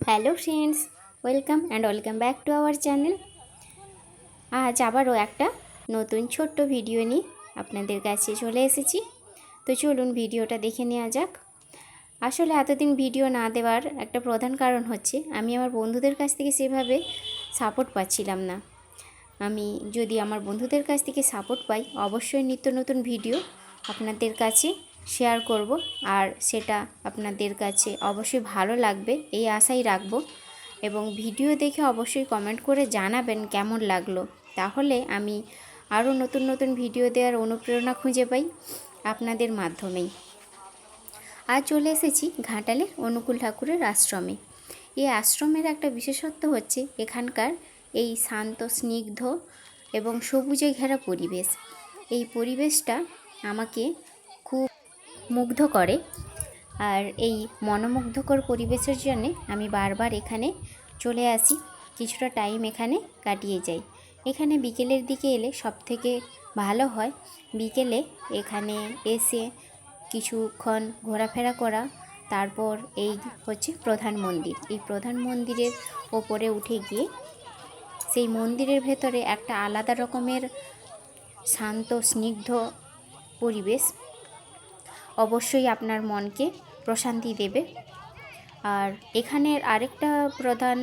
Hello friends, welcome back to our channel. আজ আবারও একটা নতুন ছোট্ট ভিডিও নিয়ে আপনাদের কাছে চলে এসেছি। তো চলুন ভিডিওটা দেখে নেওয়া যাক। আসলে এতদিন ভিডিও না দেওয়ার একটা প্রধান কারণ হচ্ছে আমি আমার বন্ধুদের কাছ থেকে সেভাবে সাপোর্ট পাচ্ছিলাম না। আমি যদি আমার বন্ধুদের কাছ থেকে সাপোর্ট পাই অবশ্যই নিত্য নতুন ভিডিও আপনাদের কাছে শেয়ার করব, আর সেটা আপনাদের কাছে অবশ্যই ভালো লাগবে এই আশাই রাখবো। এবং ভিডিও দেখে অবশ্যই কমেন্ট করে জানাবেন কেমন লাগলো, তাহলে আমি আরও নতুন নতুন ভিডিও দেওয়ার অনুপ্রেরণা খুঁজে পাই আপনাদের মাধ্যমেই। আজ চলে এসেছি ঘাটালের অনুকূল ঠাকুরের আশ্রমে। এই আশ্রমের একটা বিশেষত্ব হচ্ছে এখানকার এই শান্ত স্নিগ্ধ এবং সবুজে ঘেরা পরিবেশ। এই পরিবেশটা আমাকে খুব মুগ্ধ করে, আর এই মনোমুগ্ধকর পরিবেশের জন্যে আমি বারবার এখানে চলে আসি, কিছুটা টাইম এখানে কাটিয়ে যাই। এখানে বিকেলের দিকে এলে সবথেকে ভালো হয় বিকেলে এখানে এসে কিছুক্ষণ ঘোরাফেরা করা। তারপর এই হচ্ছে প্রধান মন্দির। এই প্রধান মন্দিরের ওপরে উঠে গিয়ে সেই মন্দিরের ভেতরে একটা আলাদা রকমের শান্ত স্নিগ্ধ পরিবেশ অবশ্যই আপনার মনকে প্রশান্তি দেবে। আর এখানের আরেকটা প্রধান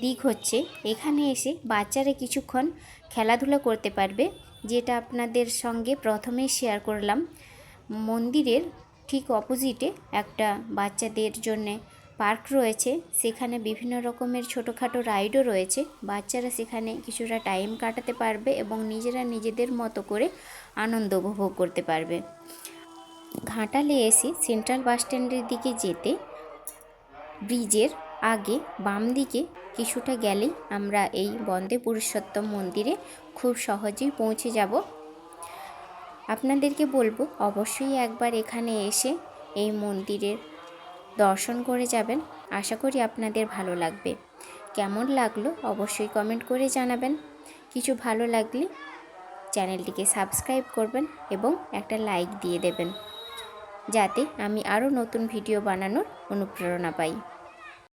দিক হচ্ছে এখানে এসে বাচ্চারা কিছুক্ষণ খেলাধুলা করতে পারবে, যেটা আপনাদের সঙ্গে প্রথমেই শেয়ার করলাম। মন্দিরের ঠিক অপোজিটে একটা বাচ্চাদের জন্যে পার্ক রয়েছে, সেখানে বিভিন্ন রকমের ছোটোখাটো রাইডও রয়েছে। বাচ্চারা সেখানে কিছুটা টাইম কাটাতে পারবে এবং নিজেরা নিজেদের মতো করে আনন্দ উপভোগ করতে পারবে। ঘাটালে এসে সেন্ট্রাল বাস স্ট্যান্ডের দিকে যেতে ব্রিজের আগে বাম দিকে কিছুটা গেলেই আমরা এই বন্দে পুরুষোত্তম মন্দিরে খুব সহজেই পৌঁছে যাব। আপনাদেরকে বলবো অবশ্যই একবার এখানে এসে এই মন্দিরের দর্শন করে যাবেন। আশা করি আপনাদের ভালো লাগবে। কেমন লাগলো অবশ্যই কমেন্ট করে জানাবেন। কিছু ভালো লাগলে চ্যানেলটিকে সাবস্ক্রাইব করবেন এবং একটা লাইক দিয়ে দেবেন, যাতে আমি আরও নতুন ভিডিও বানানোর অনুপ্রেরণা পাই।